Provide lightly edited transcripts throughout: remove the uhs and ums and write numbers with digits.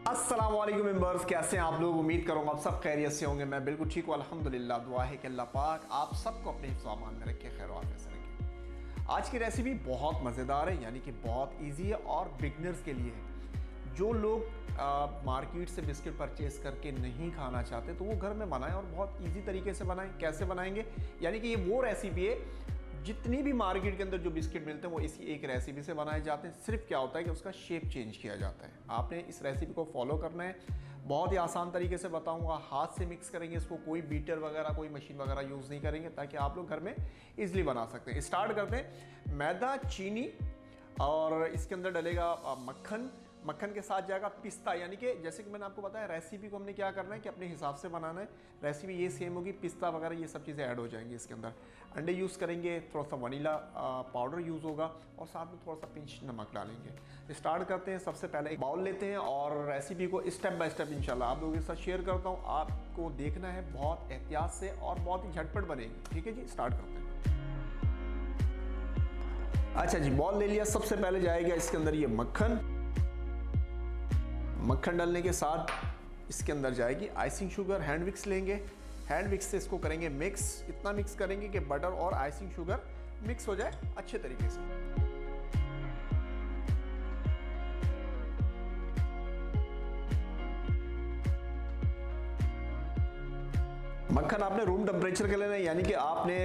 अस्सलाम वालेकुम मेंबर्स, कैसे हैं आप लोग। उम्मीद करूँगा आप सब खैरियत से होंगे। मैं बिल्कुल ठीक हूँ अल्हम्दुलिल्लाह। दुआ है कि अल्लाह पाक आप सबको अपने हिफ्ज़ व अमान में रखे, खैर आफियत से रखे। आज की रेसिपी बहुत मज़ेदार है, यानी कि बहुत इजी है और बिगनर्स के लिए है। जो लोग मार्केट से बिस्किट परचेज़ करके नहीं खाना चाहते तो वो घर में बनाएं और बहुत ईजी तरीके से बनाएं। कैसे बनाएंगे, यानी कि ये वो रेसिपी है जितनी भी मार्केट के अंदर जो बिस्किट मिलते हैं वो इसी एक रेसिपी से बनाए जाते हैं। सिर्फ क्या होता है कि उसका शेप चेंज किया जाता है। आपने इस रेसिपी को फॉलो करना है, बहुत ही आसान तरीके से बताऊंगा। हाथ से मिक्स करेंगे इसको, कोई बीटर वगैरह कोई मशीन वगैरह यूज़ नहीं करेंगे, ताकि आप लोग घर में इजीली बना सकते हैं। स्टार्ट करते हैं। मैदा, चीनी और इसके अंदर डलेगा मक्खन। मक्खन के साथ जाएगा पिस्ता, यानी कि जैसे कि मैंने आपको बताया रेसिपी को हमने क्या करना है कि अपने हिसाब से बनाना है। रेसिपी ये सेम होगी, पिस्ता वगैरह ये सब चीज़ें ऐड हो जाएंगी इसके अंदर। अंडे यूज़ करेंगे, थोड़ा सा वनीला पाउडर यूज़ होगा और साथ में थोड़ा सा पिंच नमक डालेंगे। स्टार्ट करते हैं। सबसे पहले एक बाउल लेते हैं और रेसिपी को स्टेप बाय स्टेप इंशाल्लाह आप लोगों के साथ शेयर करता हूँ। आपको देखना है बहुत एहतियात से और बहुत ही झटपट बनेगी। ठीक है जी, स्टार्ट करते हैं। अच्छा जी, बाउल ले लिया। सबसे पहले जाएगा इसके अंदर ये मक्खन। मक्खन डालने के साथ इसके अंदर जाएगी आइसिंग शुगर। हैंड विक्स लेंगे, हैंड विक्स से इसको करेंगे मिक्स। इतना मिक्स करेंगे कि बटर और आइसिंग शुगर मिक्स हो जाए अच्छे तरीके से। मक्खन आपने रूम टेम्परेचर का लेना है, यानी कि आपने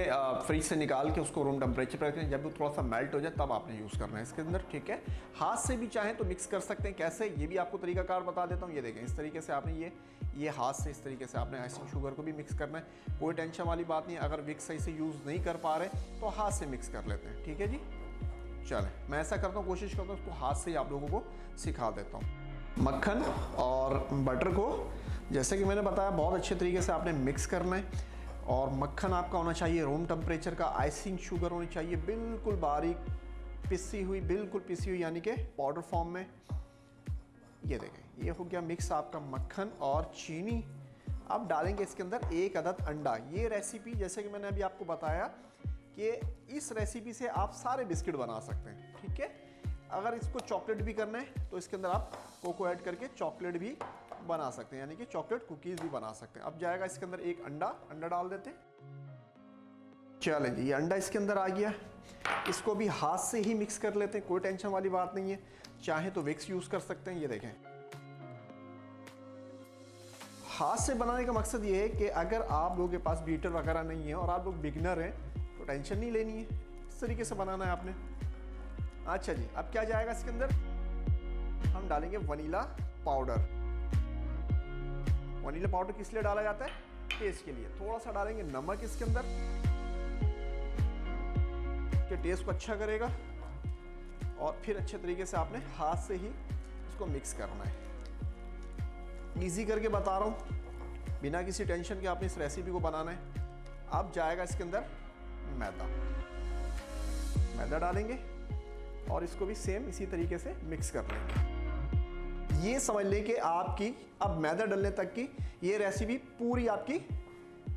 फ्रिज से निकाल के उसको रूम टेम्परेचर पर रखें। जब वो थोड़ा सा मेल्ट हो जाए तब आपने यूज़ करना है इसके अंदर। ठीक है, हाथ से भी चाहें तो मिक्स कर सकते हैं। कैसे, ये भी आपको तरीकाकार बता देता हूँ। ये देखें, इस तरीके से आपने ये हाथ से इस तरीके से आपने आइसिंग शुगर को भी मिक्स करना है। कोई टेंशन वाली बात नहीं। अगर विक्स सही से यूज़ नहीं कर पा रहे तो हाथ से मिक्स कर लेते हैं। ठीक है जी, चलें मैं ऐसा करता हूँ, कोशिश करता हूँ उसको हाथ से ही आप लोगों को सिखा देता हूँ। मक्खन और बटर को जैसे कि मैंने बताया बहुत अच्छे तरीके से आपने मिक्स करना है। और मक्खन आपका होना चाहिए रूम टेम्परेचर का। आइसिंग शुगर होनी चाहिए बिल्कुल बारीक पिसी हुई, बिल्कुल पिसी हुई, यानी कि पाउडर फॉर्म में। ये देखें, ये हो गया मिक्स आपका मक्खन और चीनी। अब डालेंगे इसके अंदर एक अदद अंडा। ये रेसिपी जैसे कि मैंने अभी आपको बताया कि इस रेसिपी से आप सारे बिस्किट बना सकते हैं। ठीक है, अगर इसको चॉकलेट भी करना है तो इसके अंदर आप कोको ऐड करके चॉकलेट भी बना सकते हैं, यानी कि चॉकलेट कुकीज़ भी बना सकते हैं। अब जाएगा इसके अंदर एक अंडा डाल देते हैं। चलें जी, ये अंडा इसके अंदर आ गया। इसको भी हाथ से ही मिक्स कर लेते हैं, कोई टेंशन वाली बात नहीं है। चाहे तो विक्स यूज़ कर सकते हैं। ये देखें, हाथ से बनाने का मकसद ये है कि अगर आप लोगों के पास बीटर वगैरह नहीं है और आप लोग बिगनर हैं तो टेंशन नहीं लेनी है, इस तरीके से बनाना है आपने। अच्छा जी, अब क्या जाएगा इसके अंदर, हम डालेंगे वनीला पाउडर। वनीला पाउडर किस लिए डाला जाता है, टेस्ट के लिए। थोड़ा सा डालेंगे नमक इसके अंदर कि टेस्ट को अच्छा करेगा। और फिर अच्छे तरीके से आपने हाथ से ही इसको मिक्स करना है। इजी करके बता रहा हूँ, बिना किसी टेंशन के आपने इस रेसिपी को बनाना है। अब जाएगा इसके अंदर मैदा डालेंगे और इसको भी सेम इसी तरीके से मिक्स कर लेंगे। ये समझ लें कि आपकी अब मैदा डलने तक की ये रेसिपी पूरी आपकी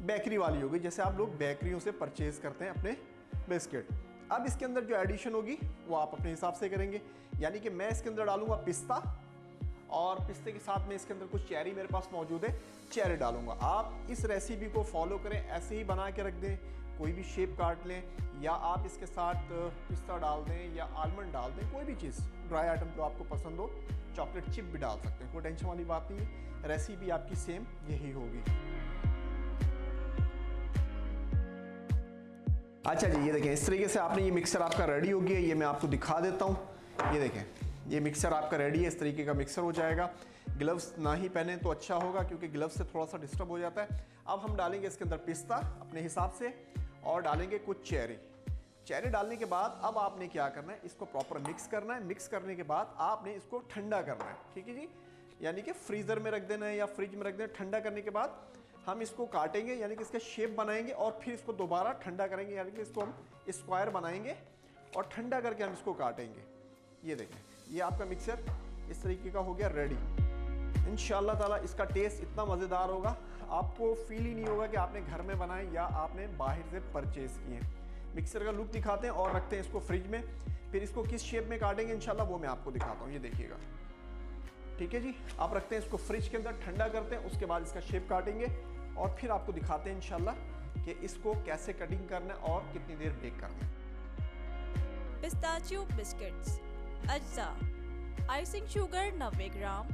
बेकरी वाली होगी, जैसे आप लोग बेकरियों से परचेज करते हैं अपने बिस्किट। अब इसके अंदर जो एडिशन होगी वो आप अपने हिसाब से करेंगे, यानी कि मैं इसके अंदर डालूंगा पिस्ता और पिस्ते के साथ में इसके अंदर कुछ चेरी मेरे पास मौजूद है, चेरी डालूंगा। आप इस रेसिपी को फॉलो करें, ऐसे ही बना के रख दें, कोई भी शेप काट लें, या आप इसके साथ पिस्ता डाल दें या आलमंड डाल दें, कोई भी चीज़ ड्राई आइटम जो आपको पसंद हो। चॉकलेट चिप भी डाल सकते हैं, कोई टेंशन वाली बात नहीं है। रेसिपी आपकी सेम यही होगी। अच्छा जी, ये देखें, इस तरीके से आपने ये मिक्सर आपका रेडी हो गया। ये मैं आपको दिखा देता हूँ। ये देखें, ये मिक्सर आपका रेडी है। इस तरीके का मिक्सर हो जाएगा। ग्लव्स ना ही पहने तो अच्छा होगा, क्योंकि ग्लव्स से थोड़ा सा डिस्टर्ब हो जाता है। अब हम डालेंगे इसके अंदर पिस्ता अपने हिसाब से और डालेंगे कुछ चेरी डालने के बाद अब आपने क्या करना है, इसको प्रॉपर मिक्स करना है। मिक्स करने के बाद आपने इसको ठंडा करना है। ठीक है जी, यानी कि फ्रीज़र में रख देना है या फ्रिज में रख देना है। ठंडा करने के बाद हम इसको काटेंगे, यानी कि इसका शेप बनाएंगे और फिर इसको दोबारा ठंडा करेंगे, यानी कि इसको हम स्क्वायर बनाएंगे और ठंडा करके हम इसको काटेंगे। ये देखें, ये आपका मिक्सर इस तरीके का हो गया रेडी। इंशाअल्लाह ताला इसका टेस्ट इतना मज़ेदार होगा, आपको फील ही नहीं होगा कि आपने घर में बनाए या आपने बाहर से परचेज़ किए। मिक्सर का लुक दिखाते हैं और रखते हैं इसको फ्रिज में। फिर इसको किस शेप में काटेंगे इंशाल्लाह वो मैं आपको दिखाता हूँ। ये देखिएगा, ठीक है जी। आप रखते हैं इसको फ्रिज के अंदर, ठंडा करते हैं, उसके बाद इसका शेप काटेंगे और फिर आपको दिखाते हैं इंशाल्लाह कि इसको कैसे कटिंग करना है और कितनी देर बेक करना है। पिस्ताचियो बिस्किट्स अज्जा, आइसिंग शुगर 90 ग्राम,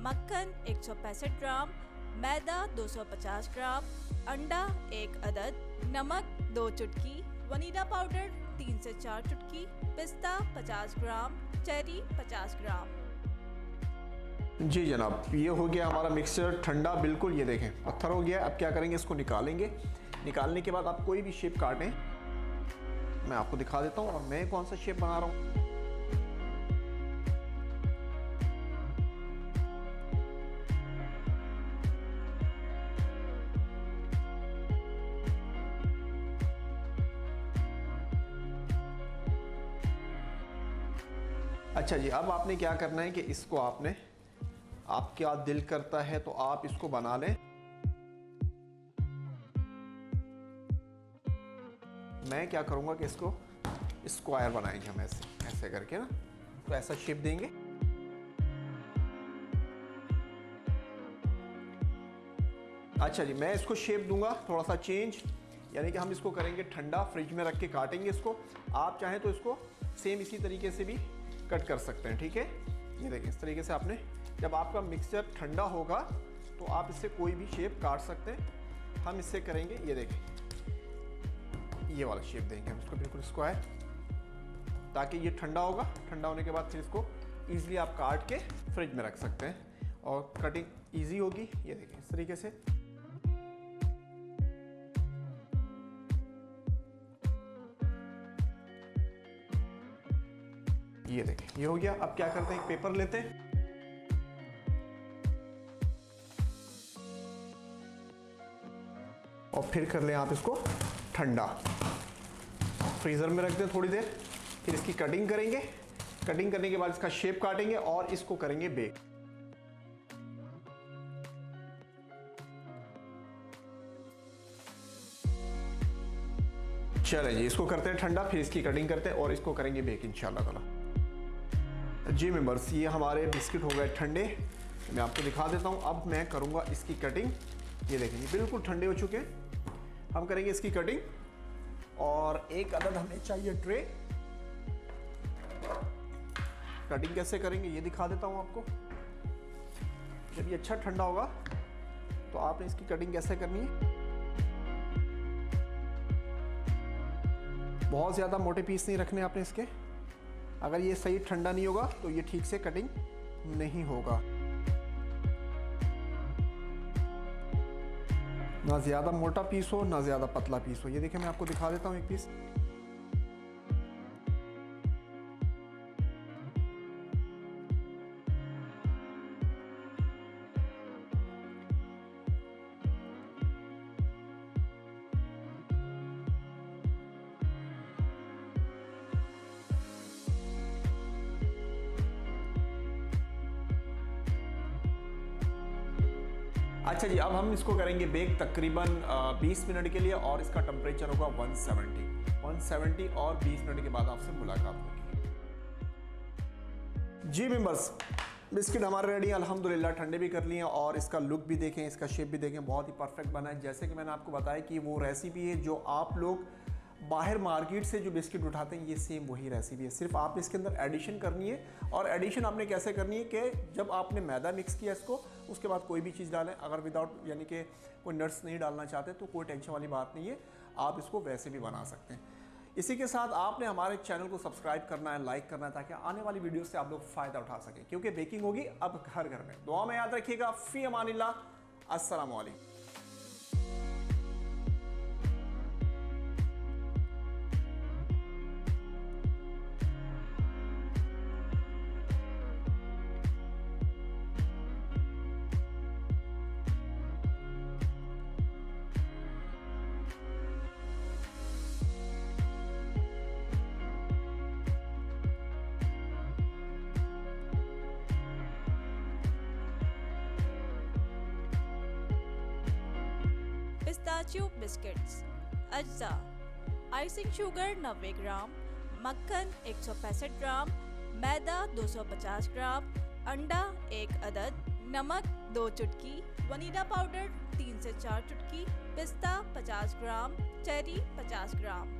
मक्खन 165 ग्राम, मैदा 250 ग्राम, अंडा 1 अदद, नमक 2 चुटकी, वनीला पाउडर 3 से 4 चुटकी, पिस्ता 50 ग्राम, चेरी 50 ग्राम। जी जनाब, ये हो गया हमारा मिक्सचर ठंडा बिल्कुल, ये देखें पत्थर हो गया। अब क्या करेंगे, इसको निकालेंगे। निकालने के बाद आप कोई भी शेप काटें, मैं आपको दिखा देता हूँ और मैं कौन सा शेप बना रहा हूँ। अच्छा जी, अब आपने क्या करना है कि इसको आपने, आपका दिल करता है तो आप इसको बना लें। मैं क्या करूंगा कि इसको स्क्वायर बनाएंगे हम, ऐसे ऐसे करके ना, तो ऐसा शेप देंगे। अच्छा जी, मैं इसको शेप दूंगा थोड़ा सा चेंज, यानी कि हम इसको करेंगे ठंडा, फ्रिज में रख के काटेंगे इसको। आप चाहें तो इसको सेम इसी तरीके से भी कट कर सकते हैं, ठीक है। ये देखिए इस तरीके से आपने, जब आपका मिक्सचर ठंडा होगा तो आप इससे कोई भी शेप काट सकते हैं। हम इससे करेंगे, ये देखें ये वाला शेप देंगे हम इसको, बिल्कुल स्क्वायर, ताकि ये ठंडा होगा। ठंडा होने के बाद फिर इसको ईजिली आप काट के फ्रिज में रख सकते हैं और कटिंग ईजी होगी। ये देखिए इस तरीके से। ये देखें ये हो गया। अब क्या करते हैं, एक पेपर लेते हैं, और फिर कर लें आप इसको ठंडा, फ्रीज़र में रख दें थोड़ी देर, फिर इसकी कटिंग करेंगे। कटिंग करने के बाद इसका शेप काटेंगे और इसको करेंगे बेक। चलें जी, इसको करते हैं ठंडा, फिर इसकी कटिंग करते हैं और इसको करेंगे बेक इंशाल्लाह ताला। जी मेंबर्स, ये हमारे बिस्किट हो गए ठंडे, मैं आपको दिखा देता हूँ। अब मैं करूँगा इसकी कटिंग। ये देखेंगे बिल्कुल ठंडे हो चुके हैं। हम करेंगे इसकी कटिंग, और एक अदद हमें चाहिए ट्रे। कटिंग कैसे करेंगे ये दिखा देता हूँ आपको। जब ये अच्छा ठंडा होगा तो आपने इसकी कटिंग कैसे करनी है। बहुत ज़्यादा मोटे पीस नहीं रखने आपने इसके। अगर ये सही ठंडा नहीं होगा तो ये ठीक से कटिंग नहीं होगा। ना ज़्यादा मोटा पीस हो ना ज़्यादा पतला पीस हो। ये देखिए मैं आपको दिखा देता हूँ एक पीस। अच्छा जी, अब हम इसको करेंगे बेक तकरीबन 20 मिनट के लिए, और इसका टेम्परेचर होगा 170 और 20 मिनट के बाद आपसे मुलाकात होगी। जी मेंबर्स, बिस्किट हमारे रेडी हैं अल्हम्दुलिल्लाह। ठंडे भी कर लिए हैं और इसका लुक भी देखें, इसका शेप भी देखें, बहुत ही परफेक्ट बना है। जैसे कि मैंने आपको बताया कि वो रेसिपी है जो आप लोग बाहर मार्केट से जो बिस्किट उठाते हैं, ये सेम वही रेसिपी है। सिर्फ आप इसके अंदर एडिशन करनी है, और एडिशन आपने कैसे करनी है कि जब आपने मैदा मिक्स किया इसको, उसके बाद कोई भी चीज़ डालें। अगर विदाउट यानी कि कोई नट्स नहीं डालना चाहते तो कोई टेंशन वाली बात नहीं है, आप इसको वैसे भी बना सकते हैं। इसी के साथ आपने हमारे चैनल को सब्सक्राइब करना है, लाइक करना है, ताकि आने वाली वीडियो से आप लोग फ़ायदा उठा सकें, क्योंकि बेकिंग होगी अब हर घर में। दुआ में याद रखिएगा। फ़ी अमानिल्लाह, अस्सलामु अलैकुम। पिस्ताचियो बिस्किट्स अज्जा, आइसिंग शुगर 90 ग्राम, मक्खन 165 ग्राम, मैदा 250 ग्राम, अंडा 1 अदद, नमक 2 चुटकी, वनीला पाउडर 3 से 4 चुटकी, पिस्ता 50 ग्राम, चेरी 50 ग्राम।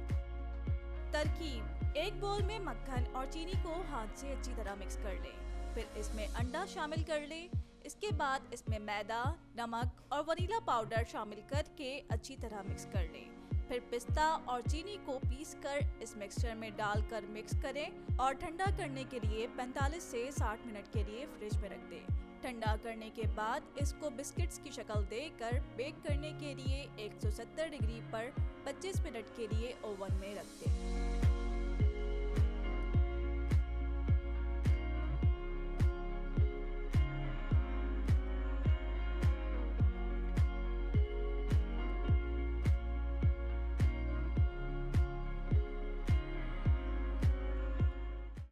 तरकीब: एक बोल में मक्खन और चीनी को हाथ से अच्छी तरह मिक्स कर लें। फिर इसमें अंडा शामिल कर लें। इसके बाद इसमें मैदा, नमक और वनीला पाउडर शामिल करके अच्छी तरह मिक्स कर लें। फिर पिस्ता और चीनी को पीसकर इस मिक्सचर में डालकर मिक्स करें और ठंडा करने के लिए 45 से 60 मिनट के लिए फ्रिज में रख दें। ठंडा करने के बाद इसको बिस्किट्स की शक्ल देकर बेक करने के लिए 170 डिग्री पर 25 मिनट के लिए ओवन में रख दें।